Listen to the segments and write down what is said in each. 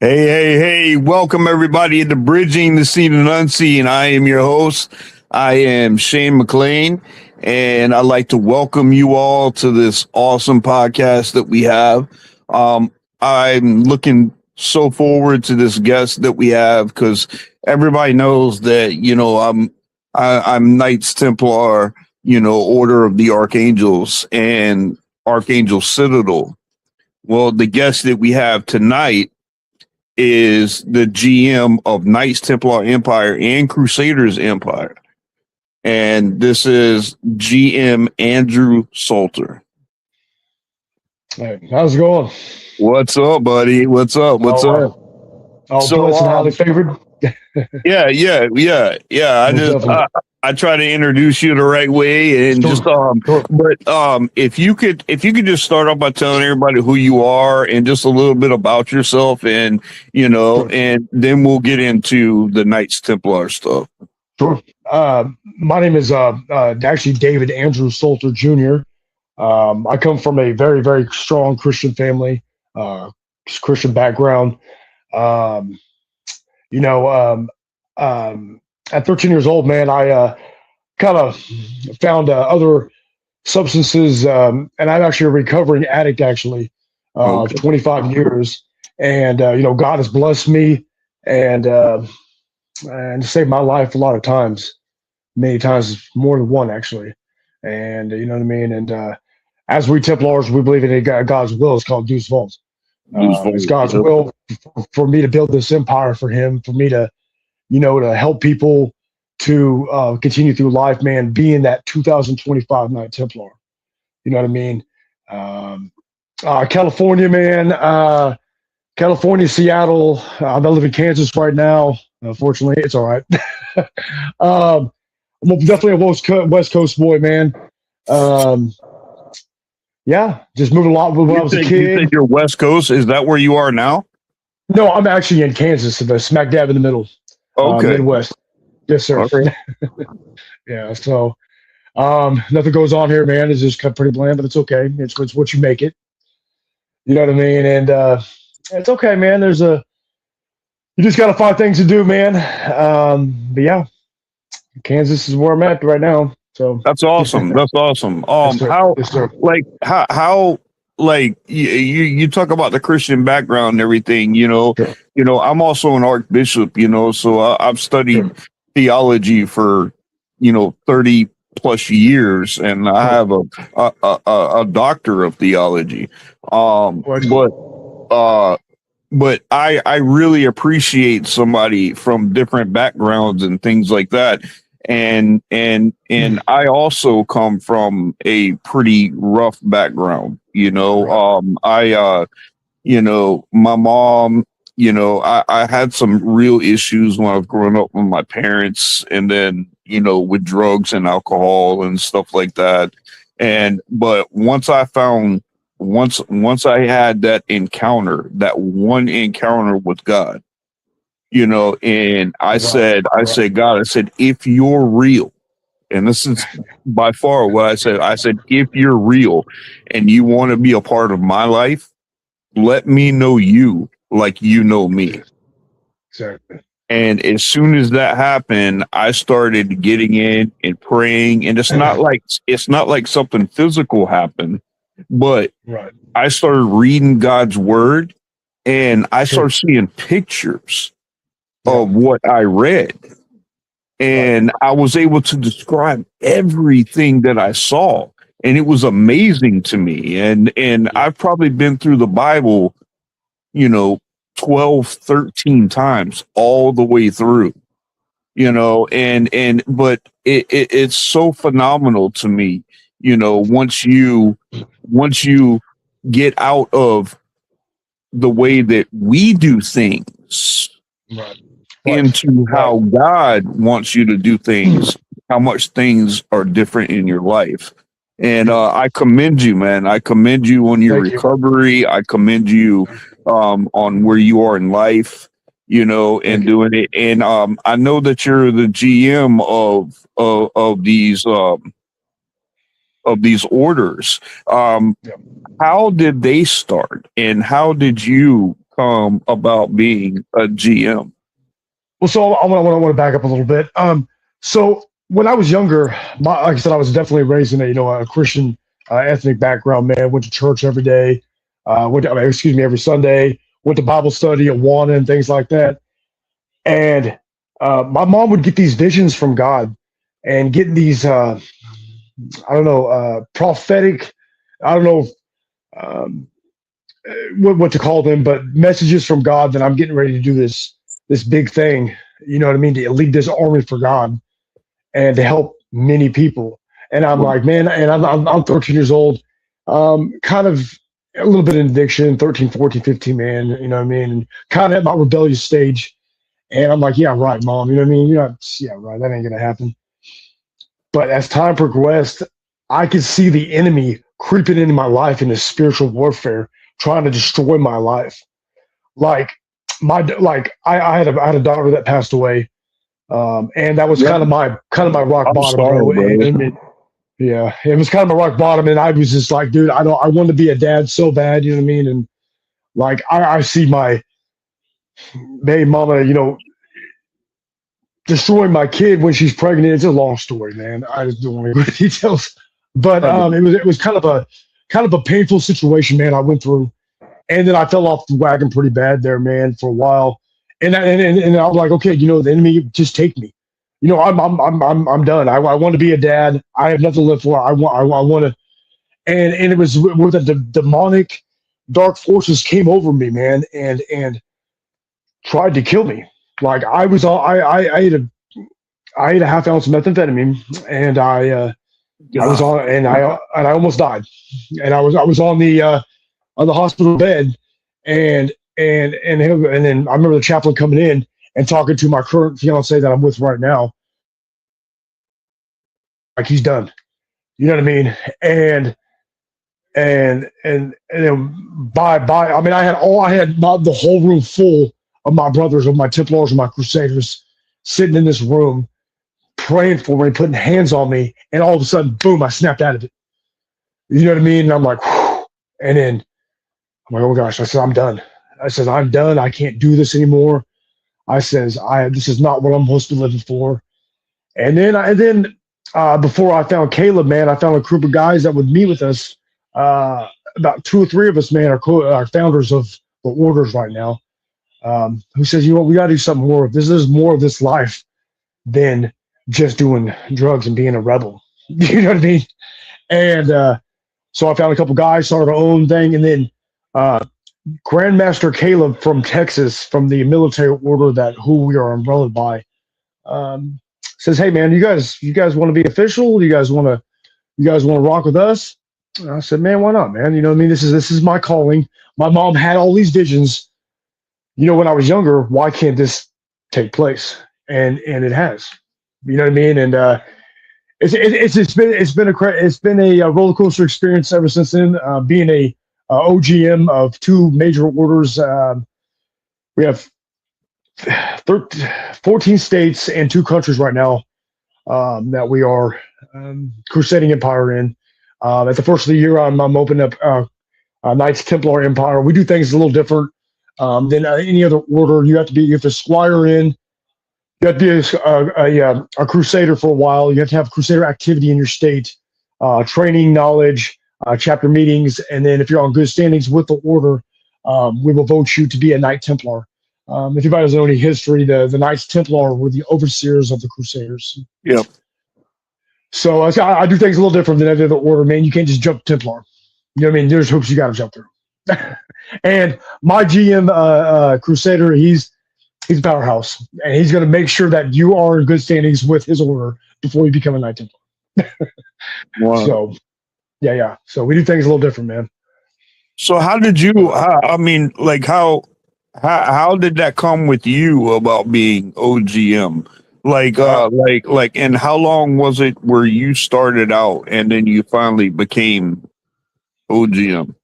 Hey, welcome everybody to Bridging the Seen and Unseen. I am your host. I am Shane McLain, and I'd like to welcome you all to this awesome podcast that we have. I'm looking so forward to this guest that we have because everybody knows that, I'm Knights Templar, Order of the Archangels and Archangel Citadel. Well, the guest that we have tonight is the GM of Knights Templar Empire and Crusaders Empire. And this is GM Andrew Solter. Hey, how's it going? What's up, buddy? What's up? What's up? Blessed and highly favored. Yeah. I try to introduce you the right way and if you could just start off by telling everybody who you are and just a little bit about yourself and and then we'll get into the Knights Templar stuff. Sure. My name is actually David Andrew Solter Jr. I come from a very, very strong Christian family, Christian background. At 13 years old, man, I kind of found other substances, and I'm actually a recovering addict, actually, of 25 years. And, God has blessed me and saved my life a lot of times, many times, more than one, actually. And, you know what I mean? And as we Templars, we believe in God's will. It's called Deus Vult. It's God's will for me to build this empire for him, for me to, to help people to continue through life, man, being that 2025 Knight Templar. You know what I mean? California, man. California, Seattle. I live in Kansas right now. Unfortunately, it's all right. I'm definitely a West Coast boy, man. Yeah, just moved a lot when I was a kid. You think you're West Coast? Is that where you are now? No, I'm actually in Kansas, smack dab in the middle. Okay. Midwest. Yes, sir. Okay. Yeah, so nothing goes on here, man. It's just pretty bland, but it's okay. It's what you make it. You know what I mean? And it's okay, man. You just got to find things to do, man. But yeah, Kansas is where I'm at right now. So that's awesome. That's awesome. You talk about the Christian background and everything, Sure. I'm also an archbishop, so I've studied theology for, 30 plus years, and I have a doctor of theology. But I really appreciate somebody from different backgrounds and things like that. And I also come from a pretty rough background, my mom, I had some real issues when I was growing up with my parents, and then, with drugs and alcohol and stuff like that. But once I had that one encounter with God, and I said, God, if you're real, and this is by far what I said, if you're real and you want to be a part of my life, let me know you like you know me. Exactly. And as soon as that happened, I started getting in and praying, and it's not like something physical happened, but I started reading God's word, and I started seeing pictures of what I read, and I was able to describe everything that I saw, and it was amazing to me. And I've probably been through the Bible, 12, 13 times all the way through, but it's so phenomenal to me, once you get out of the way that we do things into how God wants you to do things, how much things are different in your life. And I commend you, man. I commend you on your recovery. I commend you on where you are in life, and doing it. And I know that you're the GM of these orders. How did they start, and how did you come about being a GM? Well, so I want to back up a little bit. So when I was younger, like I said, I was definitely raised in a Christian ethnic background. Man, went to church every day. Every Sunday. Went to Bible study at Awana and things like that. And my mom would get these visions from God, and getting these prophetic. I don't know what to call them, but messages from God that I'm getting ready to do this big thing. You know what I mean? To lead this army for God and to help many people. And I'm like, man, and I'm 13 years old, kind of a little bit in addiction, 13, 14, 15, man, you know what I mean? And kind of at my rebellious stage. And I'm like, yeah, right, mom, you know what I mean? Yeah, right, that ain't going to happen. But as time progressed, I could see the enemy creeping into my life in this spiritual warfare, trying to destroy my life. Like I had a daughter that passed away. And that was kind of my rock bottom, sorry, bro. Yeah, it was kind of my rock bottom, and I was just like, dude, I want to be a dad so bad, you know what I mean? And like, I see my baby mama, destroying my kid when she's pregnant. It's a long story, man. I just don't want to go into details, but it was kind of a painful situation, man. I went through, and then I fell off the wagon pretty bad there, man, for a while. And I'm like, okay, the enemy, just take me. I'm done. I want to be a dad. I have nothing to live for. I want to. And it was where the demonic dark forces came over me, man, and tried to kill me. Like I ate a half ounce of methamphetamine, and I was on, and I almost died. And I was on the hospital bed, and then I remember the chaplain coming in and talking to my current fiance that I'm with right now. Like, he's done. You know what I mean? And then bye. I mean, I had not the whole room full of my brothers, of my Templars, and my Crusaders sitting in this room praying for me, putting hands on me, and all of a sudden, boom, I snapped out of it. You know what I mean? And I'm like, whew. And then I'm like, oh gosh. I said, I'm done. I'm done. I can't do this anymore. This is not what I'm supposed to be living for. And then before I found Caleb, man, I found a group of guys that would meet with us. About 2 or 3 of us, man, are founders of the orders right now. Who says, we got to do something more. This is more of this life than just doing drugs and being a rebel. You know what I mean? And so I found a couple guys, started our own thing, and then Grandmaster Caleb from Texas, from the military order who we are umbrellaed by, says, "Hey, man, you guys want to be official? You guys want to rock with us?" And I said, "Man, why not, man? You know what I mean? This is my calling. My mom had all these visions. When I was younger, why can't this take place?" And it has. You know what I mean? And it's been a roller coaster experience ever since then. Being a OGM of 2 major orders, we have 14 states and 2 countries right now that we are crusading empire in. At the first of the year, I'm opening up Knights Templar Empire. We do things a little different than any other order. You have to squire in. You have to be a crusader for a while. You have to have crusader activity in your state, training, knowledge, chapter meetings, and then if you're on good standings with the order, we will vote you to be a Knight Templar. If anybody doesn't know any history, the Knights Templar were the overseers of the Crusaders. Yep. So I do things a little different than every other order, man. You can't just jump Templar. You know what I mean? There's hoops you got to jump through. And my GM Crusader, he's a powerhouse, and he's going to make sure that you are in good standings with his order before you become a Knight Templar. Wow. So, yeah. So we do things a little different, man. So how did you? How did that come with you about being OGM? And how long was it where you started out and then you finally became OGM?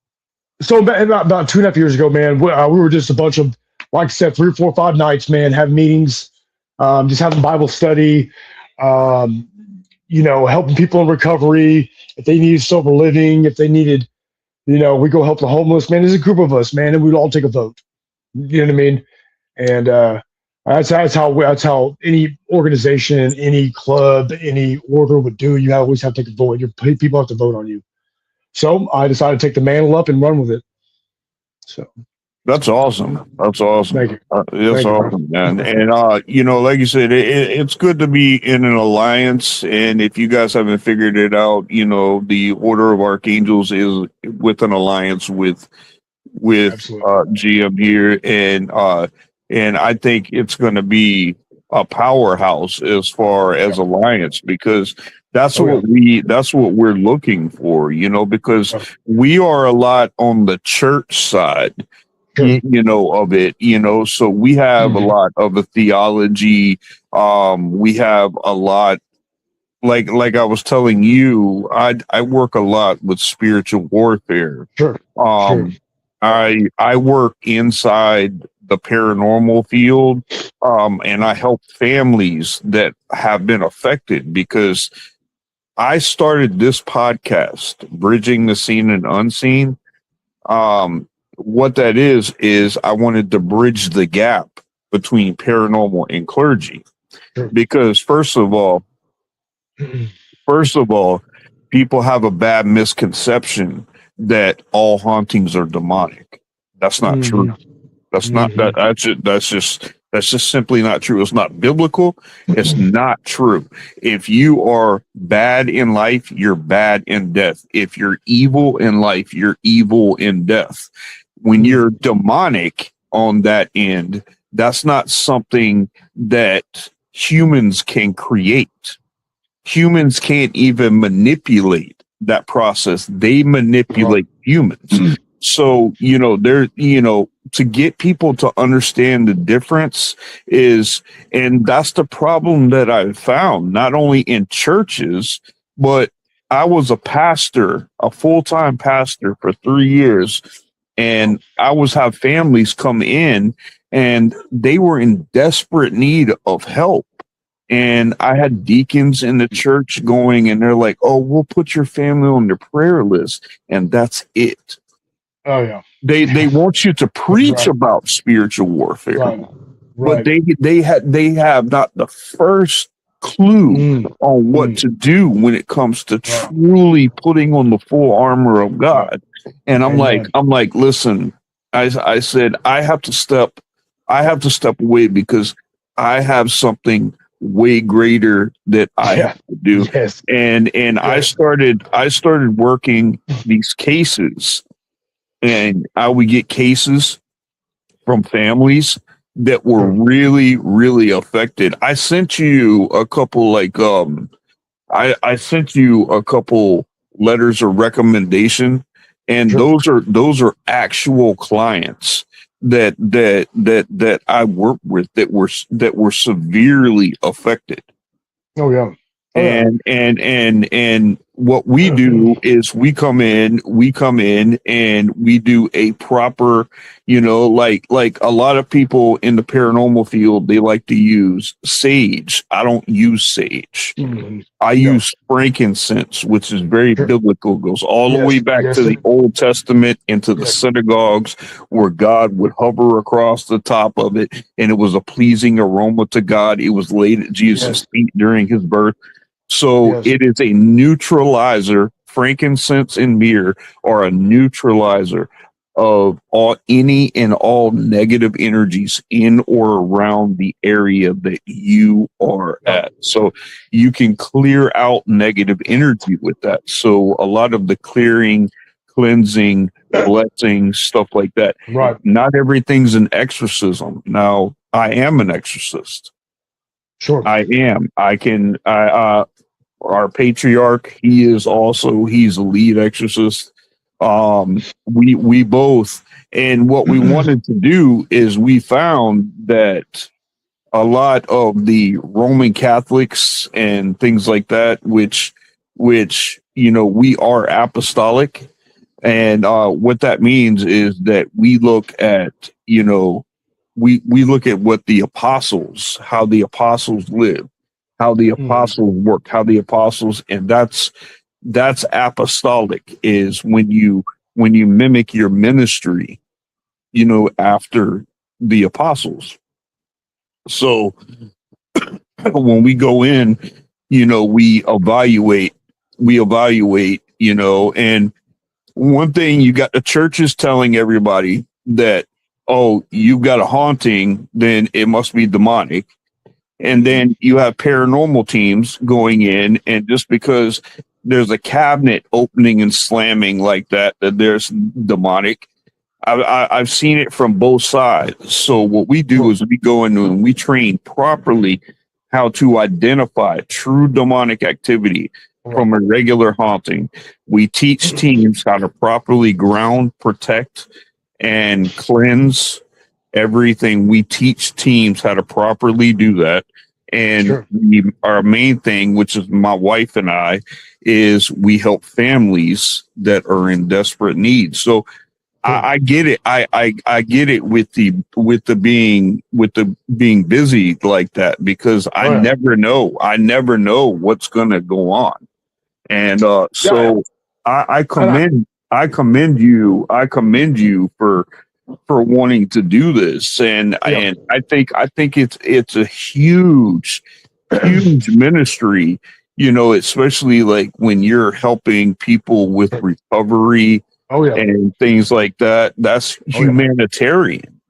So about 2.5 years ago, man, we were just a bunch of, like I said, 3 or 4 or 5 nights, man, having meetings, just having Bible study, helping people in recovery. If they needed sober living, if they needed, we go help the homeless, man. There's a group of us, man, and we'd all take a vote. You know what I mean? And that's how any organization, any club, any order would do. You always have to take a vote. People have to vote on you. So I decided to take the mantle up and run with it. So That's awesome. That's awesome. thank you, It's thank you, bro. awesome, man. And like you said, it's good to be in an alliance. And if you guys haven't figured it out, the Order of Archangels is with an alliance with Absolutely. GM here, and I think it's going to be a powerhouse as far as alliance, because that's Oh, yeah. that's what we're looking for, because we are a lot on the church side, Sure. of it, so we have a lot of the theology. We have a lot, like I was telling you, I work a lot with spiritual warfare. Sure. Sure. I work inside the paranormal field, and I help families that have been affected, because I started this podcast, Bridging the Seen and Unseen. What that is I wanted to bridge the gap between paranormal and clergy, Sure. because first of all, people have a bad misconception that all hauntings are demonic. That's not true. That's not that. That's just simply not true. It's not biblical. It's not true. If you are bad in life, you're bad in death. If you're evil in life, you're evil in death. When you're demonic on that end, that's not something that humans can create. Humans can't even manipulate that process. They manipulate humans. So, to get people to understand the difference and that's the problem that I've found, not only in churches, but I was a pastor, a full-time pastor for 3 years, and I have families come in and they were in desperate need of help. And I had deacons in the church going, and they're like, "Oh, we'll put your family on the prayer list," and that's it. Oh yeah. They want you to preach about spiritual warfare, Right. but they have not the first clue on what to do when it comes to truly putting on the full armor of God. And I'm like, listen, I said I have to step away, because I have something way greater that I have to do. Yes. And I started working these cases, and I would get cases from families that were really, really affected. I sent you a couple, I sent you a couple letters of recommendation, and those are actual clients that I work with that were severely affected. Oh yeah. And what we do is we come in and we do a proper, like a lot of people in the paranormal field, they like to use sage. I don't use sage. I use frankincense, which is very biblical, goes all the way back to the Old Testament, into the synagogues, where God would hover across the top of it, and it was a pleasing aroma to God. It was laid at Jesus' feet during his birth. So it is a neutralizer. Frankincense and myrrh are a neutralizer of any and all negative energies in or around the area that you are at. So you can clear out negative energy with that. So a lot of the clearing, cleansing, blessing, stuff like that. Right. Not everything's an exorcism. Now, I am an exorcist. Sure. I am. Our patriarch, he's a lead exorcist. We both, and what we wanted to do is we found that a lot of the Roman Catholics and things like that, which we are apostolic, and what that means is that we look at we look at what the apostles, how the apostles live, how the apostles work, how the apostles, and that's apostolic, is when you mimic your ministry, after the apostles. So when we go in, we evaluate, and one thing, you got the churches telling everybody that, oh, you've got a haunting, then it must be demonic. And then you have paranormal teams going in, and just because there's a cabinet opening and slamming like that, that there's demonic. I've seen it from both sides. So what we do is we go in and we train properly how to identify true demonic activity from a regular haunting. We teach teams how to properly ground, protect, and cleanse everything. We teach teams how to properly do that. And our main thing, which is my wife and I, is we help families that are in desperate need. So I get it. I get it with the being busy like that, because I never know what's going to go on. And so I commend you for wanting to do this. And I think it's a huge ministry, especially like when you're helping people with recovery and things like that. That's humanitarian.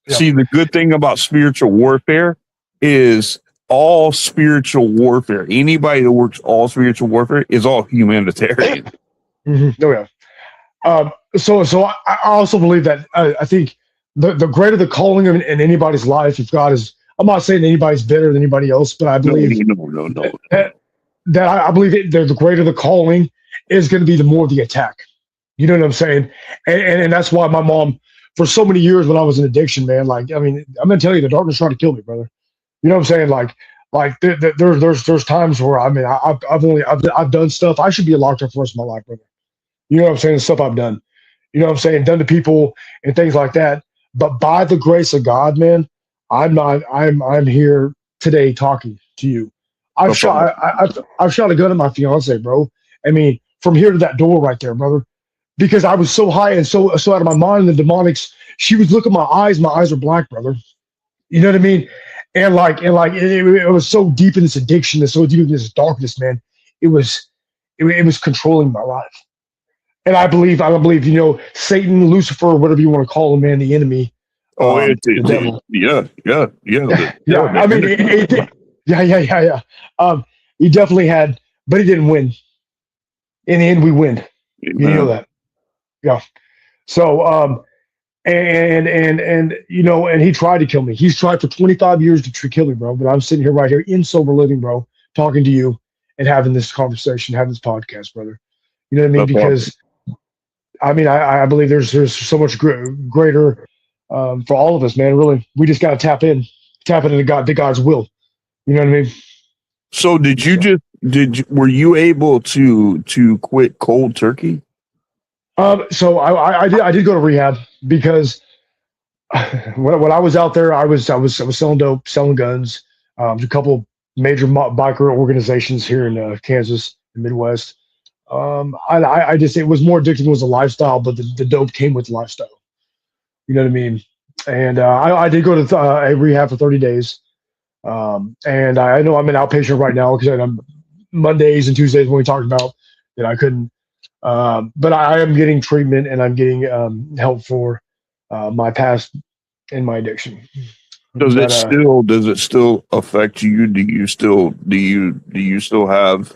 See, the good thing about spiritual warfare is all spiritual warfare, anybody that works all spiritual warfare, is all humanitarian. So I also believe that I think the greater the calling in anybody's life, if God is, I'm not saying anybody's better than anybody else, but I believe that I believe the greater the calling is going to be, the more the attack. You know what I'm saying? And that's why my mom, for so many years when I was in addiction, man, like, I mean, I'm gonna tell you, the darkness tried to kill me, brother. You know what I'm saying? Like there's times where, I mean, I've done stuff I should be locked up for the rest of my life, brother. You know what I'm saying? The stuff I've done. You know what I'm saying? Done to people and things like that. But by the grace of God, man, I'm here today talking to you. I've shot a gun at my fiance, bro. I mean, from here to that door right there, brother. Because I was so high and so out of my mind, and the demonics, she was looking at my eyes are black, brother. You know what I mean? And it was so deep in this addiction, and so deep in this darkness, man. It was controlling my life. And I believe, Satan, Lucifer, whatever you want to call him, man, the enemy. The devil. I mean, he definitely had, but he didn't win. In the end, we win. Amen. You know that. Yeah. So, and he tried to kill me. He's tried for 25 years to kill me, bro. But I'm sitting here right here in sober living, bro, talking to you and having this conversation, having this podcast, brother. You know what I mean? Because I mean, I believe there's so much greater for all of us, man. Really, we just got to tap into God's will. You know what I mean? So were you able to quit cold turkey? So I did go to rehab, because when I was out there, I was selling dope, selling guns, a couple major biker organizations here in Kansas, the Midwest. I just, it was more addicting, was a lifestyle, but the dope came with the lifestyle. You know what I mean? And I did go to a rehab for 30 days. And I know I'm an outpatient right now, because I'm Mondays and Tuesdays when we talked about that I couldn't. But I am getting treatment, and I'm getting help for my past and my addiction. Does it still affect you? Do you still have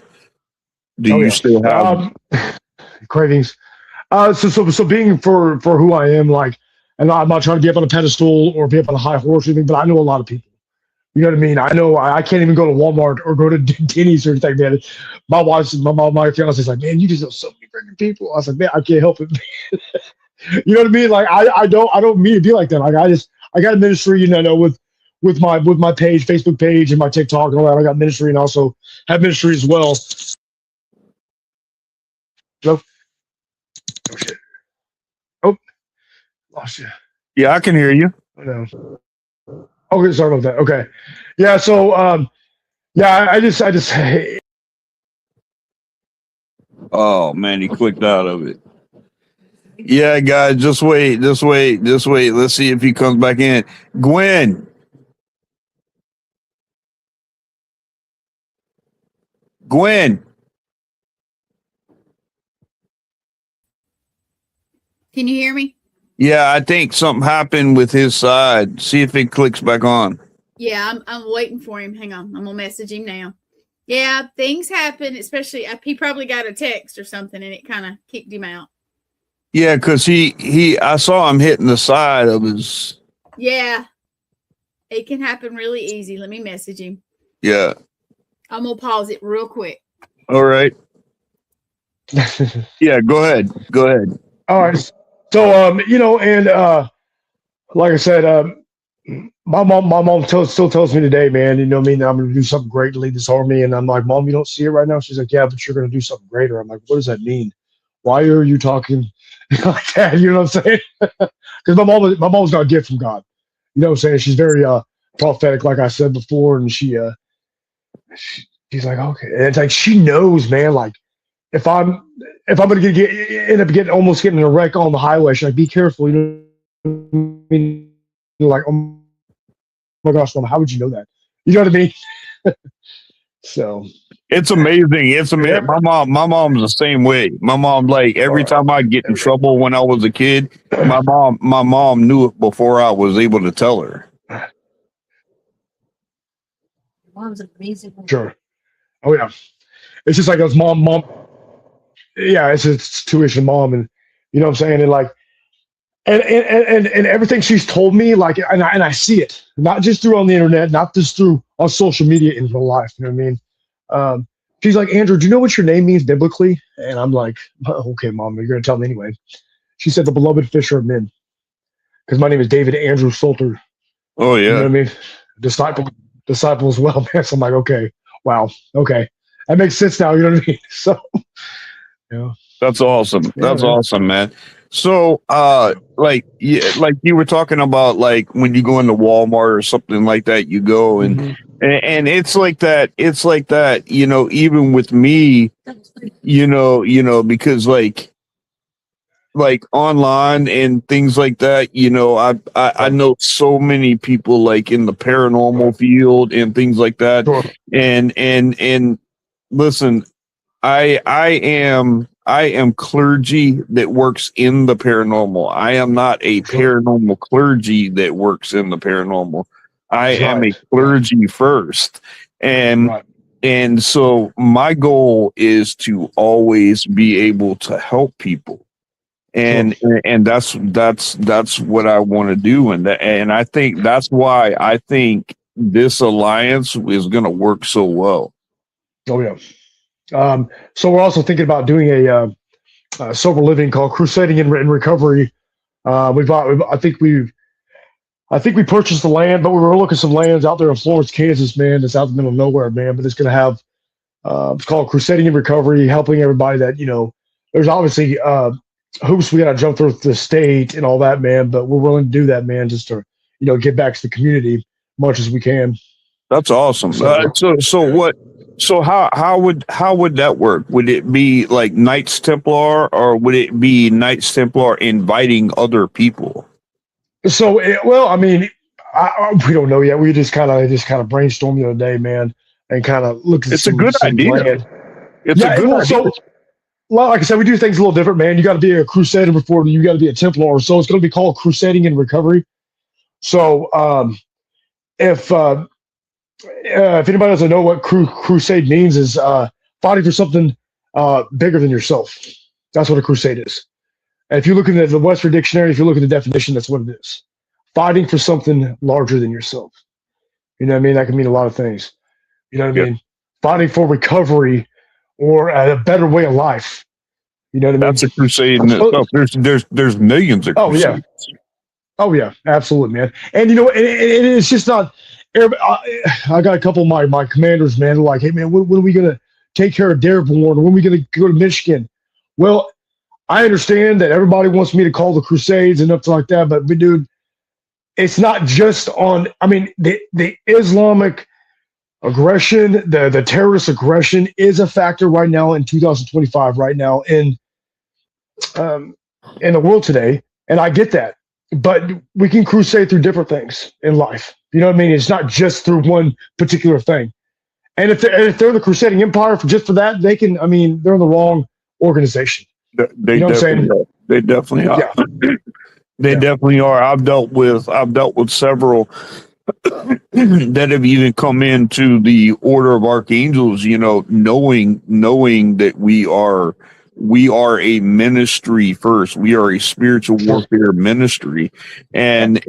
cravings? So being for who I am, like, and I'm not trying to be up on a pedestal or be up on a high horse or anything, but I know a lot of people. You know what I mean? I know I can't even go to Walmart or go to Denny's or anything, man. My fiance is like, man, you just know so many freaking people. I was like, man, I can't help it. You know what I mean? Like, I don't mean to be like that. Like, I got a ministry, with my page, Facebook page, and my TikTok and all that. I got ministry, and also have ministry as well. Hello? Oh shit! Oh, lost you. Yeah, I can hear you. I know. Okay, sorry about that. Okay, yeah. So, I just. Oh man, he clicked out of it. Yeah, guys, just wait, just wait, just wait. Let's see if he comes back in. Gwen, Gwen. Can you hear me? Yeah, I think something happened with his side. See if it clicks back on. Yeah, I'm waiting for him. Hang on. I'm gonna message him now. Yeah, things happen, especially he probably got a text or something and it kind of kicked him out. Yeah, because I saw him hitting the side of his. Yeah. It can happen really easy. Let me message him. Yeah. Um, I'm gonna pause it real quick. All right. Yeah, go ahead. Go ahead. All right. So, and like I said, my mom still tells me today, man, you know what I mean, I'm going to do something great to lead this army. And I'm like, Mom, you don't see it right now? She's like, yeah, but you're going to do something greater. I'm like, what does that mean? Why are you talking like that? You know what I'm saying? Because my mom's got a gift from God. You know what I'm saying? She's very prophetic, like I said before. And she's like, okay. And it's like, she knows, man, like, if I'm gonna end up almost getting in a wreck on the highway, she's like, be careful, you know what I mean? Like, oh my gosh, Mom, how would you know that? You know what I mean? So It's amazing. It's amazing. yeah. My mom's the same way. My mom, like every time I get in trouble when I was a kid, my mom knew it before I was able to tell her. Mom's amazing. Sure. Oh yeah. It's just like those mom. Yeah, it's tuition mom, and you know what I'm saying, and like, and everything she's told me, like, and I see it, not just through on the internet, not just through on social media in real life. You know what I mean? She's like, Andrew, do you know what your name means biblically? And I'm like, okay, Mom, you're gonna tell me anyway. She said, the beloved fisher of men, because my name is David Andrew Solter. Oh yeah. You know what I mean? Disciple as well, man. So I'm like, okay, wow, okay, that makes sense now. You know what I mean? So. Yeah. That's awesome. That's man. awesome, man. So, like you were talking about, like when you go into Walmart or something like that, you go and it's like that. It's like that, you know. Even with me, you know, because like online and things like that, you know, I know so many people like in the paranormal field and things like that, Sure. and listen. I am clergy that works in the paranormal. I am not a paranormal clergy that works in the paranormal. I am a clergy first. And so my goal is to always be able to help people. And that's what I want to do. And I think that's why I think this alliance is going to work so well. Oh yeah. So we're also thinking about doing a sober living called Crusading in Recovery. I think we purchased the land, but we were looking at some lands out there in Florence, Kansas, man. That's out in the middle of nowhere, man. But it's going to have it's called Crusading in Recovery, helping everybody that, you know. There's obviously hoops we got to jump through the state and all that, man. But we're willing to do that, man, just to, you know, give back to the community much as we can. That's awesome. So how would that work? Would it be like Knights Templar, or would it be Knights Templar inviting other people? So I mean, we don't know yet. We just kind of brainstormed the other day, man, and kind of looked at. It's a good idea. Land. It's a good idea. So, like I said, we do things a little different, man. You got to be a Crusader before you got to be a Templar. So it's going to be called Crusading in Recovery. So if anybody doesn't know what crusade means, is fighting for something bigger than yourself. That's what a crusade is. And if you look at the Western Dictionary, if you look at the definition, that's what it is. Fighting for something larger than yourself. You know what I mean? That can mean a lot of things. You know what I mean? Fighting for recovery or a better way of life. You know what I mean? That's a crusade in itself. There's millions of crusades. Oh yeah, absolutely, man. And you know, it's just not. I got a couple of my commanders, man, who are like, hey, man, when are we going to take care of Dearborn? Or when are we going to go to Michigan? Well, I understand that everybody wants me to call the Crusades and stuff like that, but dude, it's not just on. I mean, the Islamic aggression, the terrorist aggression is a factor right now in 2025. Right now, and in the world today, and I get that. But we can crusade through different things in life. You know what I mean? It's not just through one particular thing. And if they're the crusading empire just for that, they can. I mean, they're in the wrong organization. They You know what I'm definitely saying? are. They definitely are. Yeah. They definitely are. I've dealt with several that have even come into the order of archangels, you know, knowing that we are a ministry first. We are a spiritual warfare ministry, and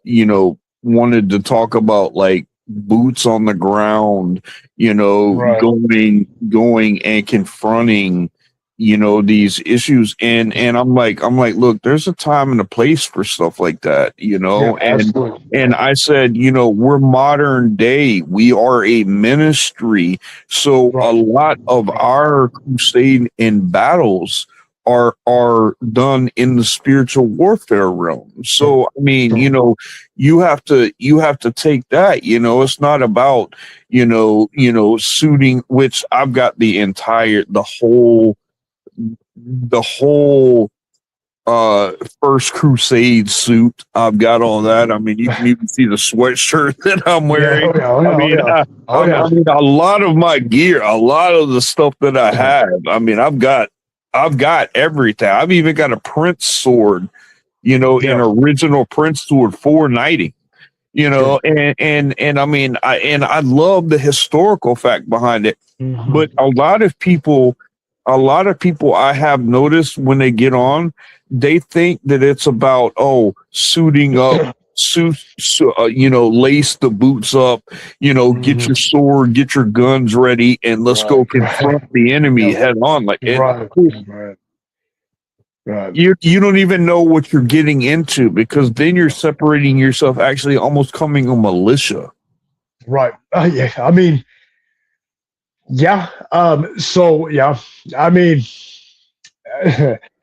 you know, wanted to talk about like boots on the ground, you know, Right. going and confronting, you know, these issues. And I'm like, look, there's a time and a place for stuff like that, you know. Yeah, absolutely. And I said, you know, we're modern day. We are a ministry. So a Right. lot of our crusade and battles are done in the spiritual warfare realm. So I mean, you know, you have to take that, you know. It's not about, you know, suiting, which I've got the whole First Crusade suit. I've got all that. I mean, you can even see the sweatshirt that I'm wearing. I mean, a lot of my gear, a lot of the stuff that I have, I mean, I've got everything. I've even got a Prince sword, you know, an original Prince sword for knighting, you know. And I mean, I love the historical fact behind it. But a lot of people I have noticed when they get on, they think that it's about suiting up, you know, lace the boots up, you know, get your sword, get your guns ready, and let's go confront the enemy head on. Like you don't even know what you're getting into, because then you're separating yourself, actually almost coming a militia. Right. Yeah. I mean, yeah. So yeah. I mean,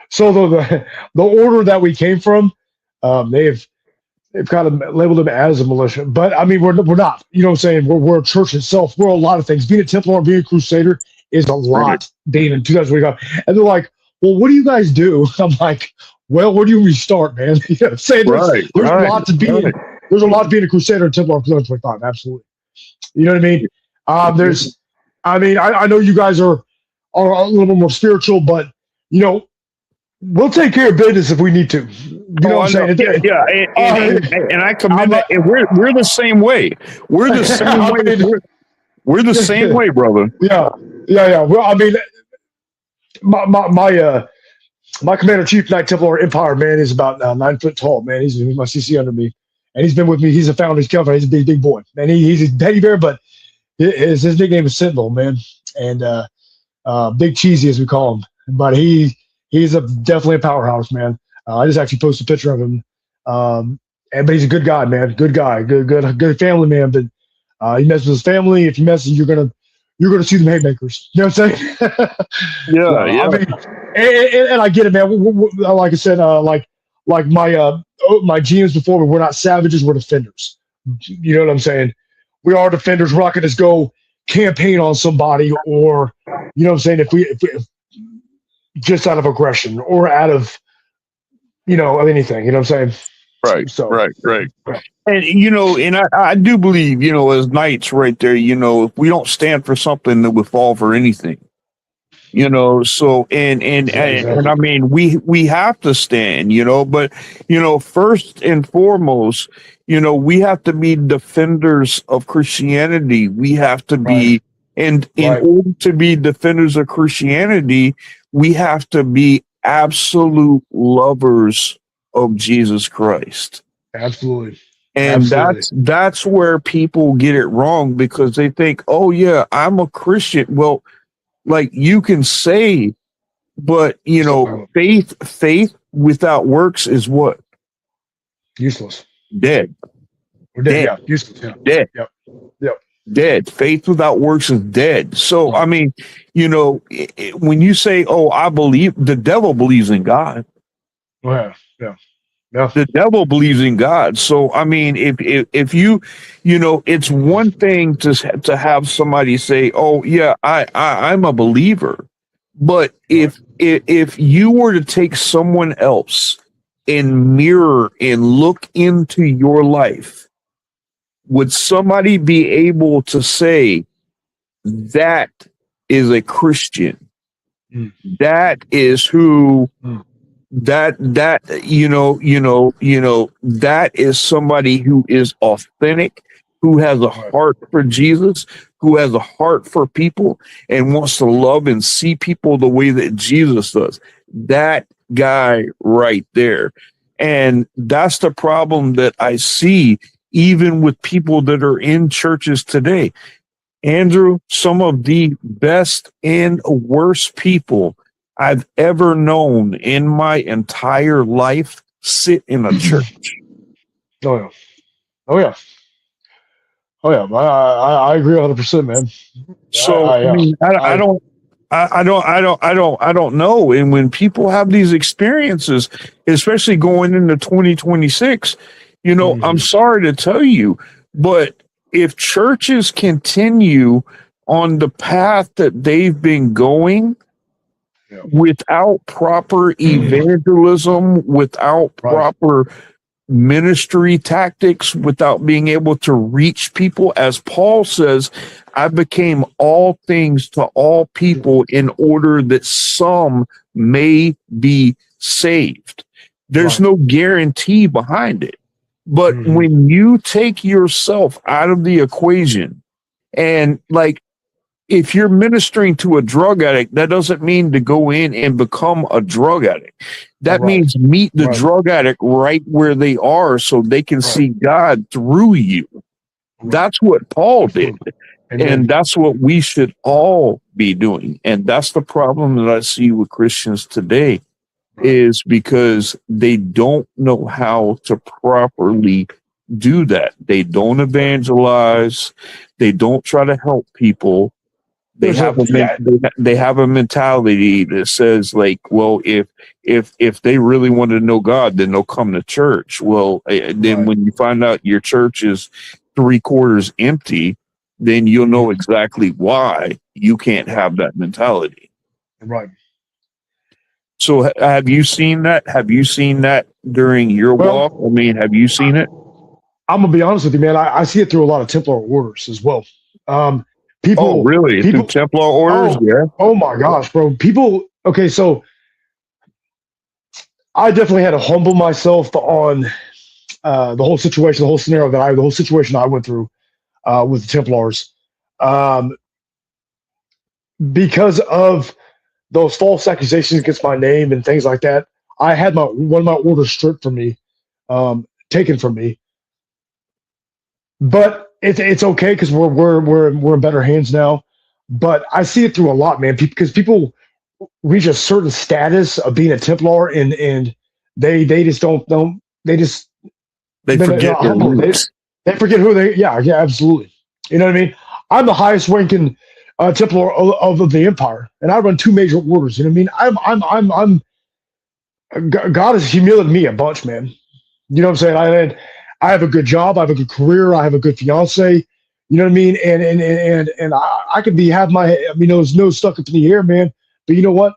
so the order that we came from, they've kind of labeled them as a militia, but I mean, we're not. You know what I'm saying? We're a church itself. We're a lot of things. Being a Templar and being a Crusader is a lot. Being in 2025, and they're like, "Well, what do you guys do?" I'm like, "Well, where do you restart, man?" You know what I'm saying? There's a lot to being. There's a lot to being a Crusader and Templar in 2025. Absolutely. You know what I mean? I mean, I know you guys are a little bit more spiritual, but you know, we'll take care of business if we need to. You know what I'm saying? Yeah. And I commend that. And we're the same way. We're the same way. We're the same way, brother. Yeah. Well, I mean, my commander chief Knight Templar Empire, man, is about 9 foot tall, man. He's my CC under me, and he's been with me. He's a founder. He's company. He's a big boy, man. He's a teddy bear, but his nickname is Sentinel, man, and Big Cheesy as we call him. But he's definitely a powerhouse, man. I just actually posted a picture of him, but he's a good guy, man. Good guy, good family man. But he messes with his family. If you mess, you're gonna see them haymakers. You know what I'm saying? Yeah. I mean, and I get it, man. Like I said, like my GMs before, we're not savages. We're defenders. You know what I'm saying? We are defenders. We're not going to go campaign on somebody, or you know what I'm saying? If we just out of aggression or out of of anything, you know what I'm saying? Right. So Right. And you know, and I do believe, you know, as knights right there, you know, if we don't stand for something, that we fall for anything. You know, so and I mean, we have to stand, you know, but you know, first and foremost, you know, we have to be defenders of Christianity. We have to be, and in order to be defenders of Christianity, we have to be absolute lovers of Jesus Christ. Absolutely. And that's where people get it wrong, because they think, oh yeah, I'm a Christian. Well, like you can say, but you know, faith without works is what? Useless. Dead. We're dead. Yeah. Useless. Yeah. Dead. Yep. Dead. Faith without works is dead. So I mean, you know, when you say, "Oh, I believe," the devil believes in God. Yeah. The devil believes in God. So I mean, if you know, it's one thing to have somebody say, "Oh yeah, I'm a believer," But if you were to take someone else and mirror and look into your life, would somebody be able to say that is a Christian? Mm. That is who Mm. that that is somebody who is authentic, who has a heart for Jesus, who has a heart for people and wants to love and see people the way that Jesus does. That guy right there. And that's the problem that I see even with people that are in churches today. Andrew, some of the best and worst people I've ever known in my entire life sit in a church. Oh yeah. Oh yeah. Oh yeah. I agree 100%, man. So I mean, I don't know. And when people have these experiences, especially going into 2026, I'm sorry to tell you, but if churches continue on the path that they've been going without proper evangelism, without proper ministry tactics, without being able to reach people, as Paul says, I became all things to all people in order that some may be saved. There's no guarantee behind it. But when you take yourself out of the equation, and like, if you're ministering to a drug addict, that doesn't mean to go in and become a drug addict. That means meet the drug addict right where they are so they can see God through you. That's what Paul did. And that's what we should all be doing. And that's the problem that I see with Christians today, is because they don't know how to properly do that. They don't evangelize. They don't try to help people. They have a mentality that says, like, well, if they really want to know God, then they'll come to church. Well, then when you find out your church is 3/4 empty, then you'll know exactly why you can't have that mentality. Right. So have you seen that? Have you seen that during your walk? I mean, have you seen it? I'm gonna be honest with you, man. I see it through a lot of Templar orders as well. People, really? Through Templar orders? Yeah. Oh my gosh, bro. People. Okay, so I definitely had to humble myself on the whole situation, the whole scenario the whole situation I went through with the Templars, because of those false accusations against my name and things like that. I had one of my orders stripped from me, taken from me. But it's okay because we're in better hands now. But I see it through a lot, man. Because people reach a certain status of being a Templar, and they just don't they forget their roots. They forget who they. Yeah, absolutely. You know what I mean? I'm the highest ranking Templar of the Empire, and I run 2 major orders. You know what I mean? God has humiliated me a bunch, man. You know what I'm saying? I have a good job. I have a good career. I have a good fiance. You know what I mean? And I could have my nose stuck up in the air, man. But you know what?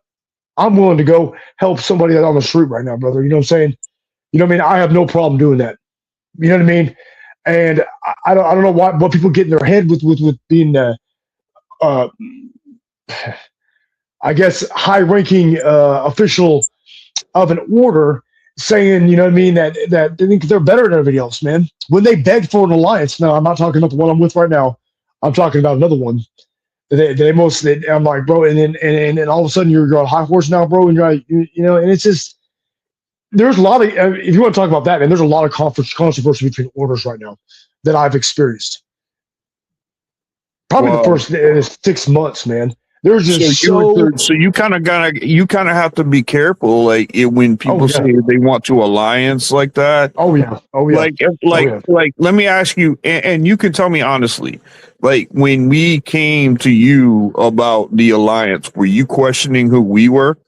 I'm willing to go help somebody on the street right now, brother. You know what I'm saying? You know what I mean? I have no problem doing that. You know what I mean? And I don't know what people get in their head with being I guess high-ranking official of an order, saying, you know what I mean, that they think they're better than everybody else, man. When they beg for an alliance, now I'm not talking about the one I'm with right now. I'm talking about another one. I'm like, bro, and then all of a sudden you're on a high horse now, bro, and you're like, and it's just, there's a lot of, if you want to talk about that, man, there's a lot of controversy between orders right now that I've experienced. Probably the first 6 months, man. There's just so you kind of have to be careful, like when people say they want to alliance like that. Oh yeah. Like let me ask you, and you can tell me honestly, like when we came to you about the alliance, were you questioning who we were?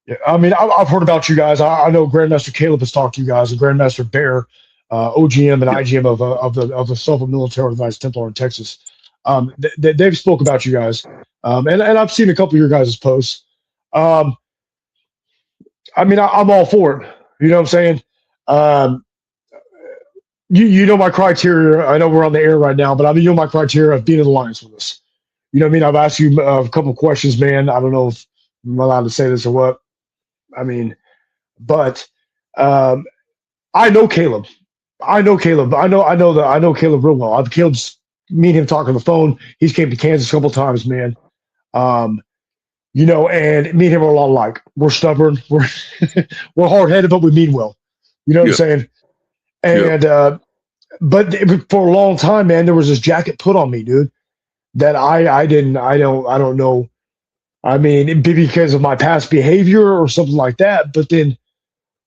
Yeah, I mean, I've heard about you guys. I know Grandmaster Caleb has talked to you guys, and Grandmaster Bear, OGM and IGM of the Self-Military Organized Templar in Texas. They've spoke about you guys, and I've seen a couple of your guys' posts. I mean, I'm all for it. You know what I'm saying? Um, you know my criteria. I know we're on the air right now, but I mean, you know my criteria of being in alliance with us. You know what I mean? I've asked you a couple of questions, man. I don't know if I'm allowed to say this or what. I mean, but I know Caleb. I know Caleb. I know Caleb real well. Caleb's me and him talking on the phone. He's came to Kansas a couple of times, man. You know, and me and him are a lot alike. We're stubborn. We're we're hard headed, but we mean well. You know what I'm saying? And but for a long time, man, there was this jacket put on me, dude, that I don't know. I mean, it'd be because of my past behavior or something like that. But then,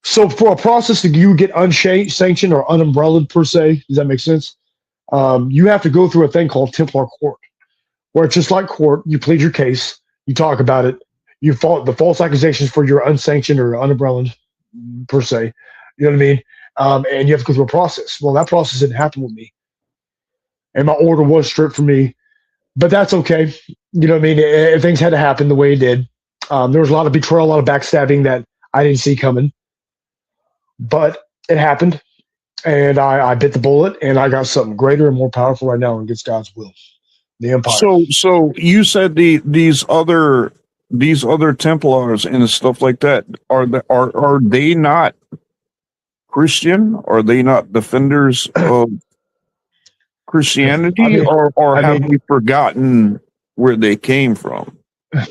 so for a process that you get unsanctioned or unumbrelled per se, does that make sense? You have to go through a thing called Templar court, where it's just like court. You plead your case, you talk about it, you fought the false accusations for your unsanctioned or unumbrelled per se. You know what I mean? And you have to go through a process. Well, that process didn't happen with me, and my order was stripped from me. But that's okay. You know what I mean? Things had to happen the way it did. There was a lot of betrayal, a lot of backstabbing that I didn't see coming. But it happened, and I bit the bullet, and I got something greater and more powerful right now against God's will, the Empire. So you said these other Templars and stuff like that are they not Christian? Are they not defenders of Christianity, I mean, or have we forgotten where they came from? Yeah,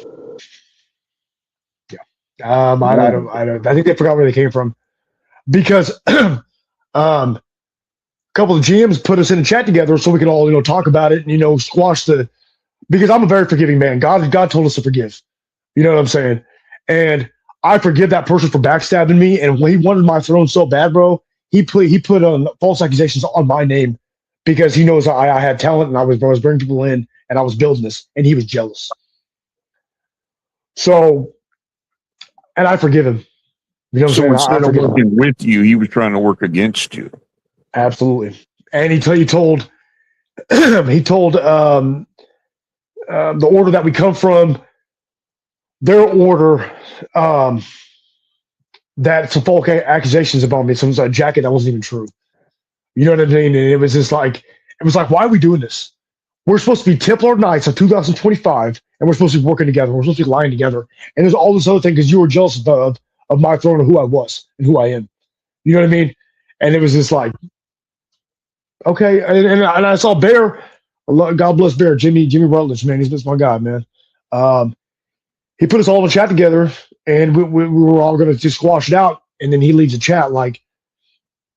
I don't. I think they forgot where they came from because a couple of GMs put us in a chat together so we could all talk about it and squash the. Because I'm a very forgiving man. God told us to forgive. You know what I'm saying? And I forgive that person for backstabbing me. And when he wanted my throne so bad, bro, he put on false accusations on my name. Because he knows I had talent and I was bringing people in and I was building this, and he was jealous. So, and I forgive him. You know what I'm saying? Instead of working with you, he was trying to work against you. Absolutely. And he told the order that we come from, their order, that some false accusations about me. So it was a jacket that wasn't even true. You know what I mean? And it was just like, why are we doing this? We're supposed to be Templar Knights of 2025, and we're supposed to be working together. We're supposed to be lying together. And there's all this other thing because you were jealous of my throne and who I was and who I am. You know what I mean? And it was just like, okay. And I saw Bear. God bless Bear. Jimmy Rutledge, man. He's my guy, man. He put us all in the chat together, and we were all going to just squash it out. And then he leaves the chat like,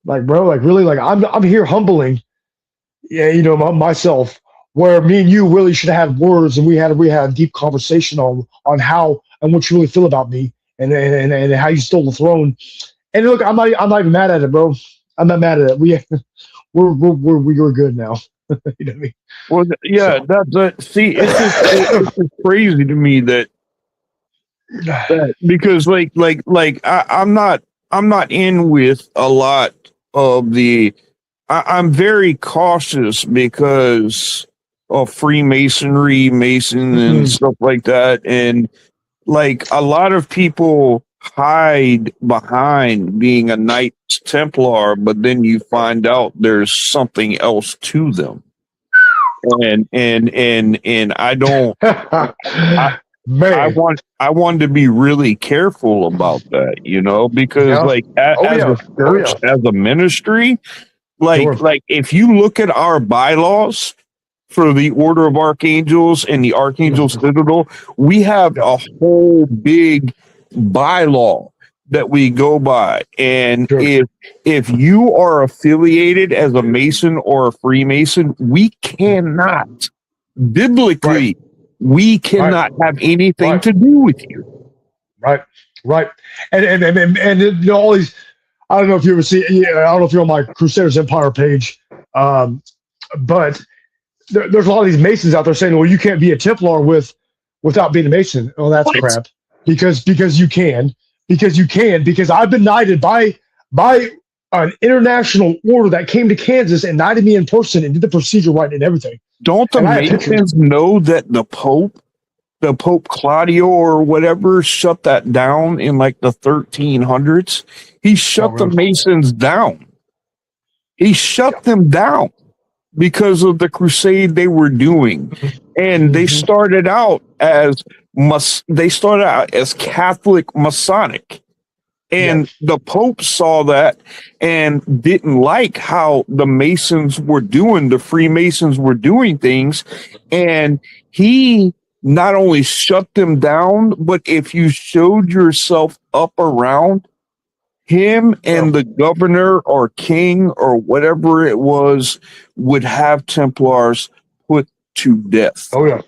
bro, like really, like I'm here humbling, myself. Where me and you really should have had words, and we had a deep conversation on how and what you really feel about me, and how you stole the throne. And look, I'm not even mad at it, bro. I'm not mad at it. We're good now. You know what I mean? Well, yeah, that's see, it's just crazy to me that because I'm not in with a lot of the. I'm very cautious because of Freemasonry, Mason, and stuff like that, and like a lot of people hide behind being a Knights Templar, but then you find out there's something else to them, and I don't. I want to be really careful about that, because as a ministry, like if you look at our bylaws for the Order of Archangels and the Archangel Citadel, we have a whole big bylaw that we go by. And if you are affiliated as a Mason or a Freemason, we cannot biblically. We cannot have anything to do with you. Right. And all these, I don't know if you ever see, I don't know if you're on my Crusaders Empire page, but there's a lot of these Masons out there saying, well, you can't be a Templar without being a Mason. Oh, that's crap. Because you can, because I've been knighted by an international order that came to Kansas and knighted me in person and did the procedure right and everything. Don't the Masons know that the Pope the Pope Claudio or whatever shut that down in like the 1300s. He shut the Masons down. He shut them down because of the crusade they were doing. And they started out as Catholic Masonic. And the Pope saw that and didn't like how the Masons were doing, the Freemasons were doing things. And he not only shut them down, but if you showed yourself up around him and the governor or king or whatever it was, would have Templars put to death. Oh yeah.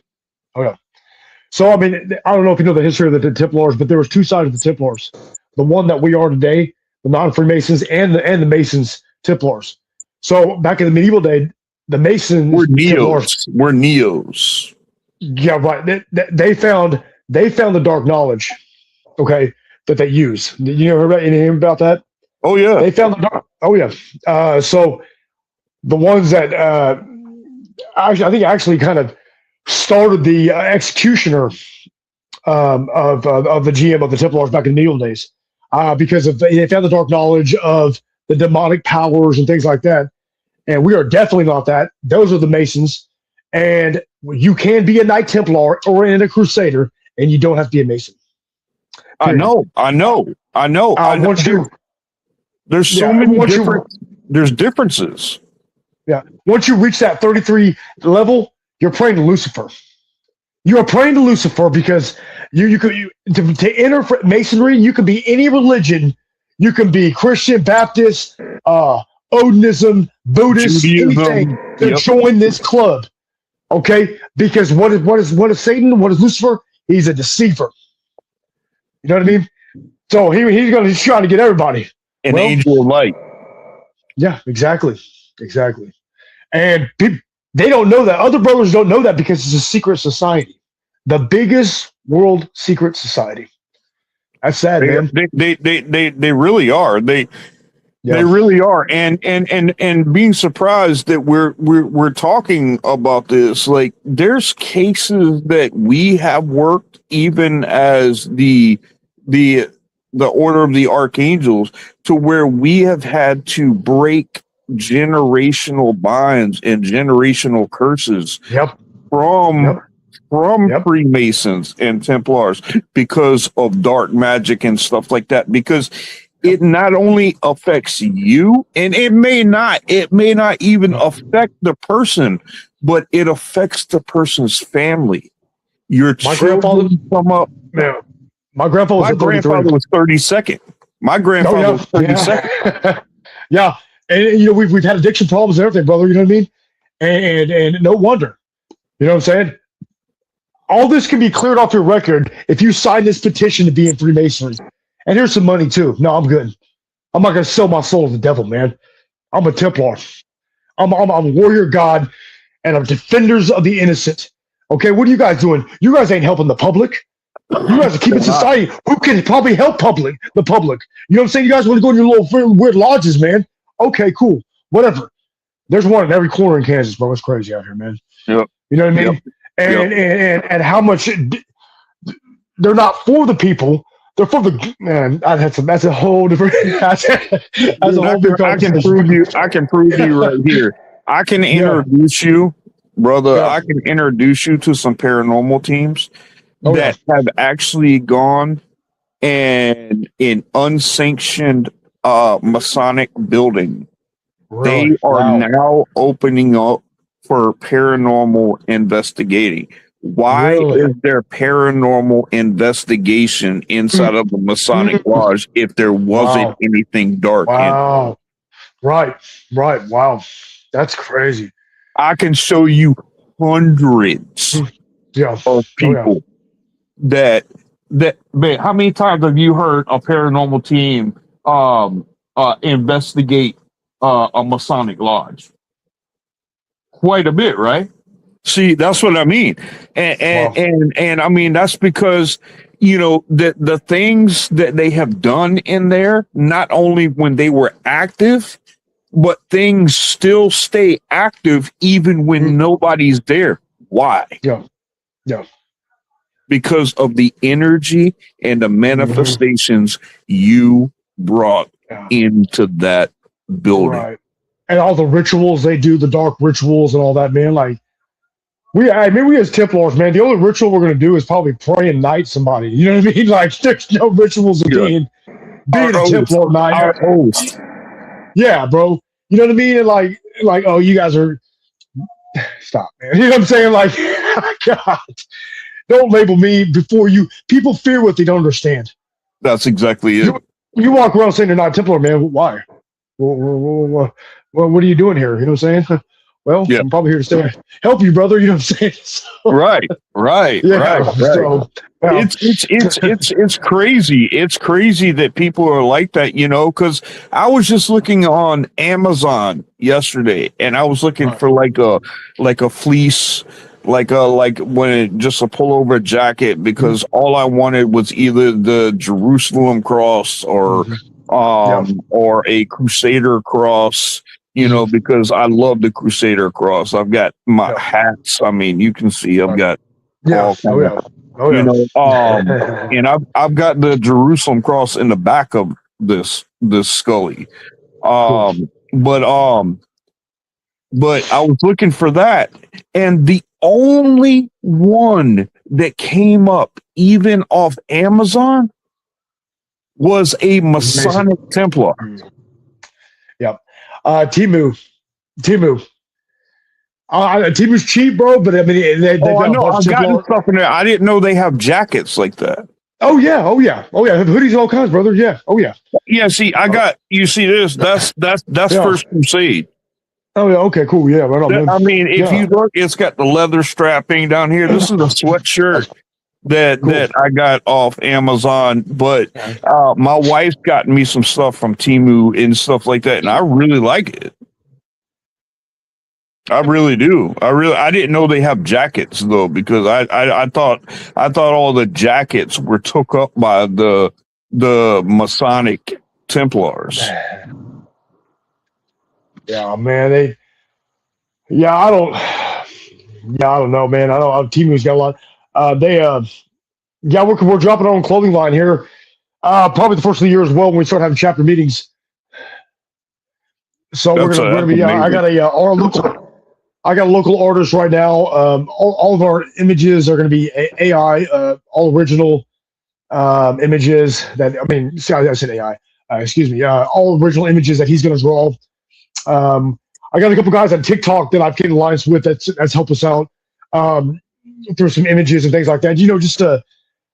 So, I mean, I don't know if you know the history of the Templars, but there was two sides of the Templars. The one that we are today, the non-Freemasons and the Masons Templars. So back in the medieval day, the Masons were Neos. Yeah, right. They found the dark knowledge, okay, that they use. You know anything about that? Oh yeah. They found the dark. Oh yeah. So the ones that I think actually kind of started the executioner of the GM of the Templars back in the medieval days, because they found the dark knowledge of the demonic powers and things like that. And we are definitely not that. Those are the Masons. And you can be a Knight Templar or in a Crusader, and you don't have to be a Mason. Period. I know. There's so many there's differences. Yeah. Once you reach that 33 level, you're praying to Lucifer. You are praying to Lucifer because to enter Masonry, you can be any religion. You can be Christian, Baptist, Odinism, Buddhist, Judaism, anything to join this club. Okay? Because what is Satan? What is Lucifer? He's a deceiver. You know what I mean? So he's trying to get everybody. An angel of light. Yeah, exactly. And they don't know that. Other brothers don't know that because it's a secret society. The biggest world secret society. That's sad, man. They really are. They really are. And being surprised that we're talking about this, like there's cases that we have worked even as the Order of the Archangels, to where we have had to break generational binds and generational curses from Freemasons and Templars because of dark magic and stuff like that, because it not only affects you, and it may not even affect the person, but it affects the person's family. Your children come up. Yeah. My grandfather was 32nd. My grandfather was 32nd. Yeah. And we've had addiction problems and everything, brother. You know what I mean? And no wonder. You know what I'm saying? All this can be cleared off your record if you sign this petition to be in Freemasonry. And here's some money too. No, I'm good. I'm not gonna sell my soul to the devil, man. I'm a Templar. I'm a warrior god, and I'm defenders of the innocent. Okay, what are you guys doing? You guys ain't helping the public. You guys are keeping society. Who can probably help the public? You know what I'm saying? You guys want to go in your little weird lodges, man. Okay, cool. Whatever. There's one in every corner in Kansas, bro. It's crazy out here, man. Yep. You know what I mean? Yep. And how much they're not for the people. They're for the man. That's a whole different. That's a whole different conversation. I can prove you right here. I can introduce you, brother. I can introduce you to some paranormal teams that have actually gone and in unsanctioned Masonic building. Really? They are now opening up for paranormal investigating. Why is there paranormal investigation inside of the Masonic Lodge if there wasn't anything dark? Wow. Right. Wow. That's crazy. I can show you hundreds of people that man, how many times have you heard a paranormal team investigate a Masonic Lodge? Quite a bit, right? See, that's what I mean. And I mean, that's because, the things that they have done in there, not only when they were active, but things still stay active even when nobody's there. Why? Yeah. because of the energy and the manifestations you brought into that building. Right. And all the rituals they do, the dark rituals and all that, man. Like, we as Templars, man, the only ritual we're going to do is probably pray and knight somebody. You know what I mean? Like, there's no rituals of being a Templar knight. Our host. Yeah, bro. You know what I mean? And like, oh, you guys are... Stop, man. You know what I'm saying? Like, God, don't label me before you... People fear what they don't understand. That's exactly it. You walk around saying you're not a Templar, man. Why? Well, what are you doing here? You know what I'm saying? Well, I'm probably here to help you, brother. You know what I'm saying? So, right. So, it's crazy. It's crazy that people are like that, you know, because I was just looking on Amazon yesterday and I was looking for like a fleece, like just a pullover jacket, because all I wanted was either the Jerusalem cross or a Crusader cross, you know, because I love the Crusader cross. I've got my hats. I mean, you can see I've got you know, and I've got the Jerusalem cross in the back of this Scully. But I was looking for that, and the only one that came up even off Amazon was a Masonic Templar. Yep. Timu. Timu's cheap, bro, but I mean, they I know. I've gotten stuff in there. I didn't know they have jackets like that. Oh yeah. Hoodies, all kinds, brother. Yeah. Oh yeah. Yeah. See, you see this? That's First Crusade. Oh yeah. Okay. Cool. Yeah. Right on. I mean, if you look, it's got the leather strapping down here. This is a sweatshirt that I got off Amazon, but my wife's gotten me some stuff from Temu and stuff like that, and I really like it. I really do. I didn't know they have jackets though, because I thought all the jackets were took up by the Masonic Templars. Yeah, man. I don't know, man. I know Temu's got a lot. We're dropping our own clothing line here. Probably the first of the year as well when we start having chapter meetings. So we're gonna be. I got a local artist right now. All of our images are going to be AI, all original images. I said AI. Excuse me. All original images that he's going to draw. I got a couple guys on TikTok that I've came alliance with that's helped us out through some images and things like that. You know, just to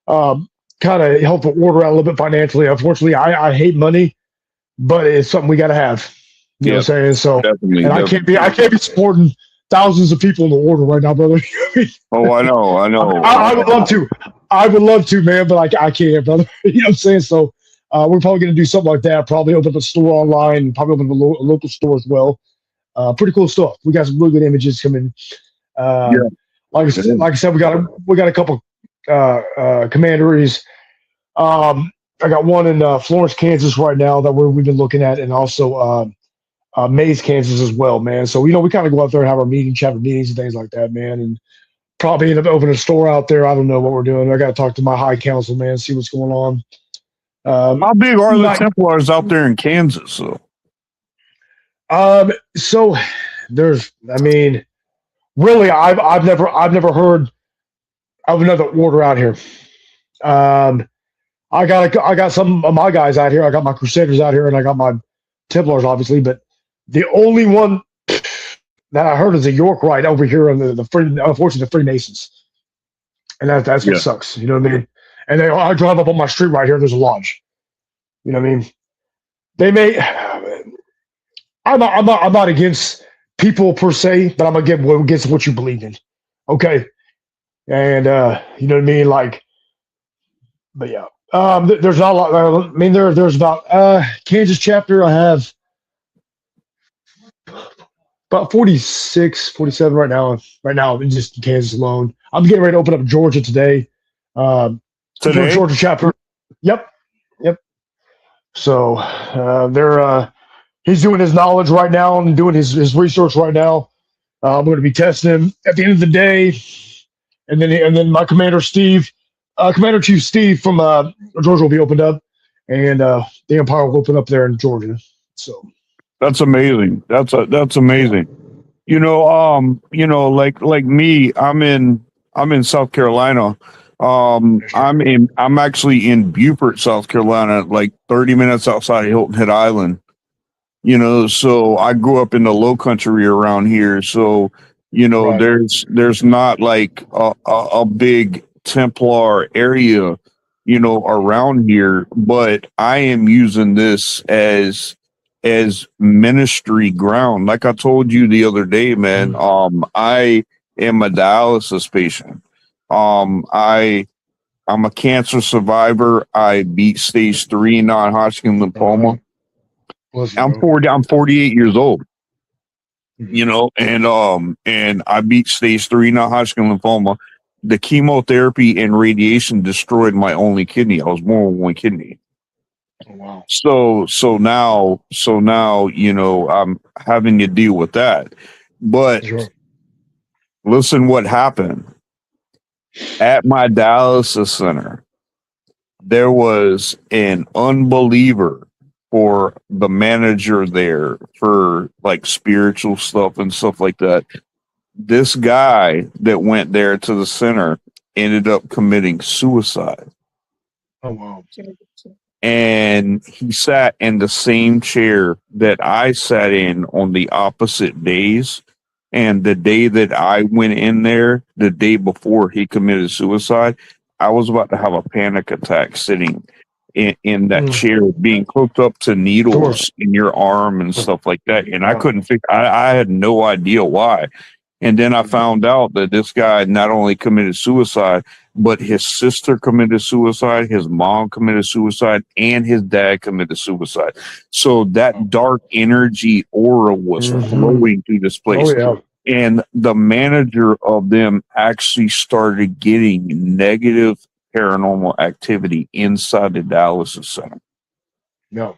kind of help the order out a little bit financially. Unfortunately, I hate money, but it's something we got to have. You know what I'm saying? So, definitely. I can't be supporting thousands of people in the order right now, brother. Oh, I know. I would love to. I would love to, man, but I can't, brother. You know what I'm saying? So we're probably going to do something like that. Probably open up a store online. Probably open a local store as well. Pretty cool stuff. We got some really good images coming. Like I said, we got a couple commanderies. I got one in Florence, Kansas right now that we've been looking at, and also Mays, Kansas as well, man. So, you know, we kind of go out there and have our chapter meetings and things like that, man. And probably end up opening a store out there. I don't know what we're doing. I got to talk to my high council, man, see what's going on. How big are the Templars out there in Kansas? So there's, I mean, really, I've never heard of another order out here. I got some of my guys out here. I got my Crusaders out here, and I got my Templars, obviously, but the only one that I heard is a York right over here on unfortunately, the Freemasons. And that's what sucks. You know what I mean? And I drive up on my street right here, there's a lodge. You know what I mean? They may, I'm not against people per se, but I'm against what you believe in. Okay. And, you know what I mean? Like, but yeah. There's not a lot. I mean, there's about Kansas chapter. I have about 46, 47 right now. Right now, just in Kansas alone. I'm getting ready to open up Georgia today. Georgia chapter. Yep. So he's doing his knowledge right now and doing his research right now. I'm going to be testing him at the end of the day, and then my commander Steve. Commander Chief Steve from Georgia will be opened up, and the Empire will open up there in Georgia. So That's amazing. That's amazing. Like me, I'm in South Carolina. I'm actually in Beaufort, South Carolina, like 30 minutes outside of Hilton Head Island. So I grew up in the low country around here. So, Right. there's not like a big Templar area, around here, but I am using this as ministry ground. Like I told you the other day, man, I am a dialysis patient. I'm a cancer survivor. I beat stage 3 non-Hodgkin lymphoma. Bless you, I'm bro. 40. I'm 48 years old. Mhm. And I beat stage 3 non-Hodgkin lymphoma. The chemotherapy and radiation destroyed my only kidney. I was born with one kidney. Oh, wow. So now, I'm having to deal with that. But Sure. listen, what happened at my dialysis center? There was an unbeliever for the manager there for like spiritual stuff and stuff like that. This guy that went there to the center ended up committing suicide. Oh, wow. And he sat in the same chair that I sat in on the opposite days. And the day that I went in there, the day before he committed suicide, I was about to have a panic attack sitting in that chair, being hooked up to needles in your arm and stuff like that. And I couldn't figure, I had no idea why. And then I found out that this guy not only committed suicide, but his sister committed suicide, his mom committed suicide, and his dad committed suicide. So that dark energy aura was flowing through this place. Oh, yeah. And the manager of them actually started getting negative paranormal activity inside the dialysis center. No.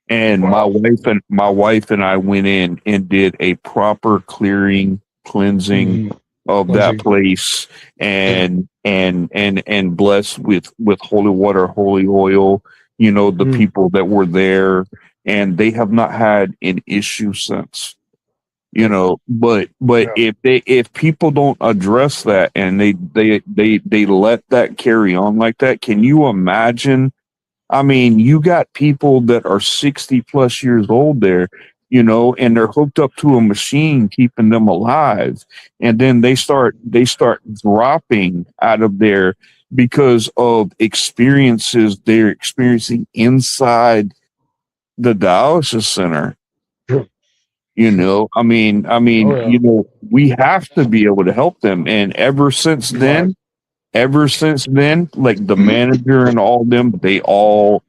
And Wow. my wife and I went in and did a proper cleansing of that place, and blessed with holy water, holy oil, the people that were there, and they have not had an issue since. But if people don't address that and they let that carry on like that, can you imagine? I mean, you got people that are 60 plus years old there, and they're hooked up to a machine keeping them alive. And then they start dropping out of there because of experiences they're experiencing inside the dialysis center. Sure. I mean, we have to be able to help them. And ever since then, like the manager and all them, they all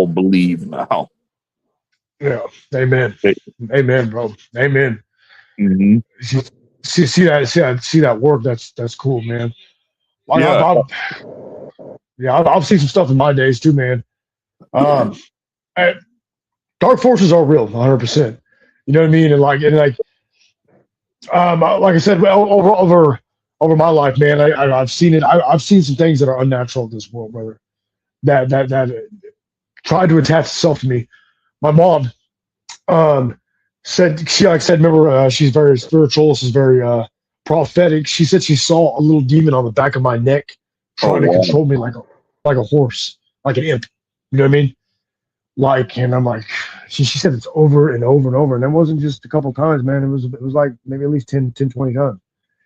believe now. Yeah. Amen. Amen, bro. Amen. Mm-hmm. See that work. That's cool, man. I've seen some stuff in my days too, man. Dark forces are real, 100%. You know what I mean? And like I said, over my life, man, I've seen it. I've seen some things that are unnatural in this world, brother. That tried to attach itself to me. My mom said, remember, she's very spiritual. This is very prophetic. She said she saw a little demon on the back of my neck trying to control me like a horse, like an imp. You know what I mean? And I'm like, she said it's over and over and over. And it wasn't just a couple times, man. It was like maybe at least 10, 20 times.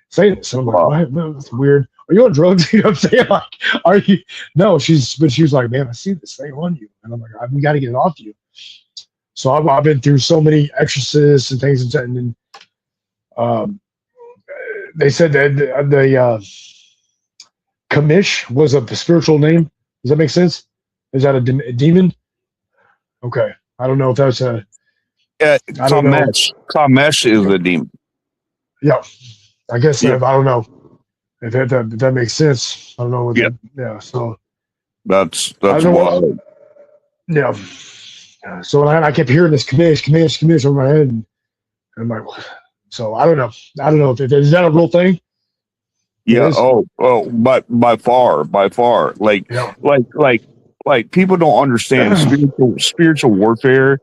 Saying this. So I'm like, what? That's weird. Are you on drugs? You know what I'm saying? Like, are you? No, she was like, man, I see this thing on you. And I'm like, we got to get it off you. So I've been through so many exorcists and things. And they said that the Kamish was a spiritual name. Does that make sense? Is that a demon? Okay. I don't know if that's a... Kamesh is a demon. Yeah. I guess I don't know if that makes sense. I don't know. So that's wild. Yeah. So I kept hearing this Kamish over my head, and I'm like, what? So I don't know. Is that a real thing? Yeah. is. By far. Like, Yeah. like people don't understand spiritual warfare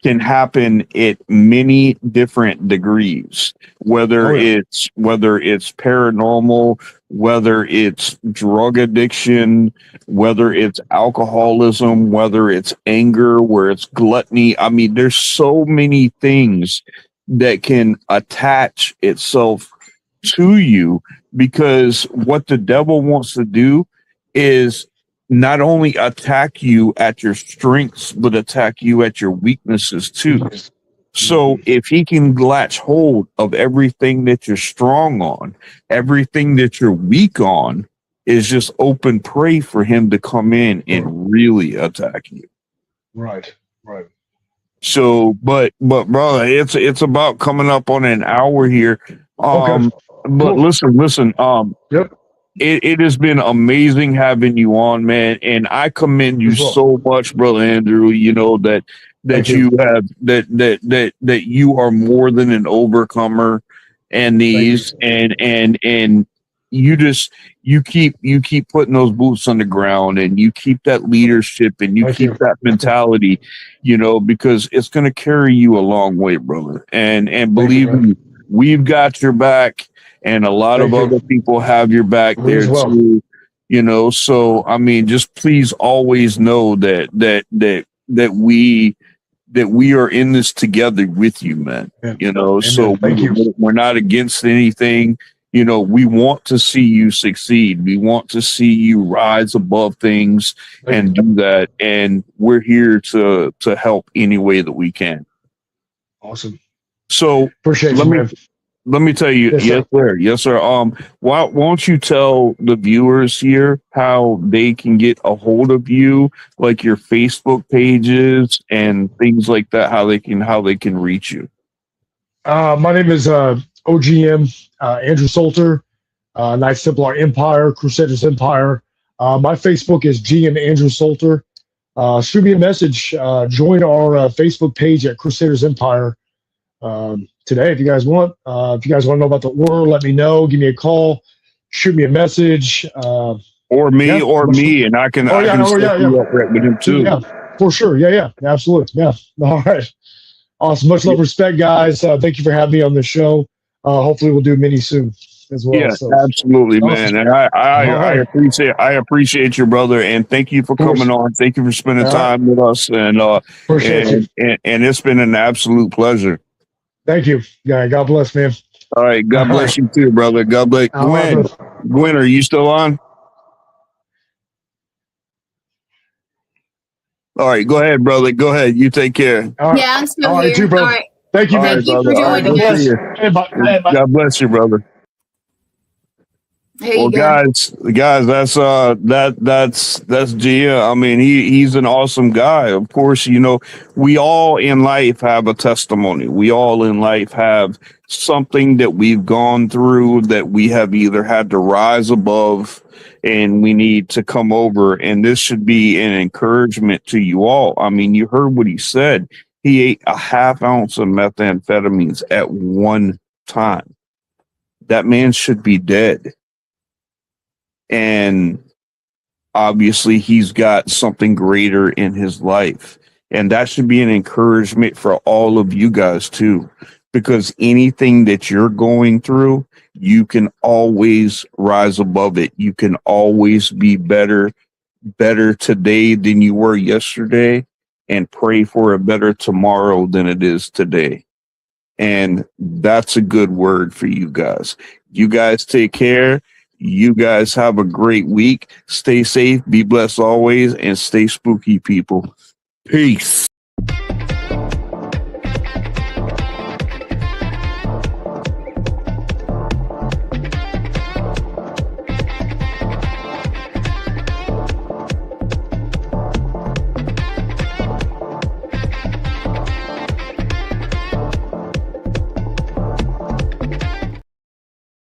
can happen at many different degrees, Oh yeah. whether it's paranormal, whether it's drug addiction, whether it's alcoholism, whether it's anger, where it's gluttony. I mean, there's so many things that can attach itself to you, because what the devil wants to do is not only attack you at your strengths, but attack you at your weaknesses too. So if he can latch hold of everything that you're strong on, everything that you're weak on, is just open prey for him to come in and really attack you. Right. Right. So, but brother, it's about coming up on an hour here. Okay. But Cool. listen. Yep. It has been amazing having you on, man, and I commend you As well. so much, brother Andrew. You know that Thank you. you have that you are more than an overcomer, and these and you keep putting those boots on the ground, and you keep that leadership, and you Thank keep you. that mentality, because it's going to carry you a long way, brother. And believe man. me, we've got your back. And a lot Thank of you. other people have your back Me there as well. too, So I mean, just please always know that we are in this together with you, man. Amen. So Thank you. we're not against anything. We want to see you succeed. We want to see you rise above things and do that. And we're here to help any way that we can. Awesome. So Appreciate you, man. let me tell you, yes, sir. Yes, sir. Why won't you tell the viewers here how they can get a hold of you, like your Facebook pages and things like that, how they can reach you? My name is OGM Andrew Solter, Knights Templar Empire, Crusaders Empire. My Facebook is GM Andrew Solter. Shoot me a message. Join our Facebook page at Crusaders Empire today if you guys want. If you guys want to know about the order, let me know. Give me a call. Shoot me a message. Or me, and I can set you up right with him too. Yeah, for sure. Yeah, absolutely. Yeah. All right. Awesome. Much love, respect, guys. Thank you for having me on the show. Hopefully, we'll do many soon as well. Yeah, so. absolutely, Awesome. man. And I appreciate your brother, and thank you for coming on. Thank you for spending time with us, and it's been an absolute pleasure. Thank you. Yeah, God bless, man. All right, God bless you too, brother. God bless. Gwen, are you still on? All right, go ahead, brother. Go ahead. You take care. Yeah, I'm still here. Too, brother. All right. Thank you, man. Thank you for joining us. God bless you, brother. There you go. guys, that's Gia. I mean, he's an awesome guy. Of course, we all in life have a testimony. We all in life have something that we've gone through that we have either had to rise above and we need to come over. And this should be an encouragement to you all. I mean, you heard what he said. He ate a half ounce of methamphetamines at one time. That man should be dead. And obviously he's got something greater in his life. And that should be an encouragement for all of you guys too, because anything that you're going through, you can always rise above it. You can always be better today than you were yesterday, and pray for a better tomorrow than it is today. And that's a good word for you guys. You guys take care. You guys have a great week. Stay safe, be blessed always, and stay spooky, people. Peace.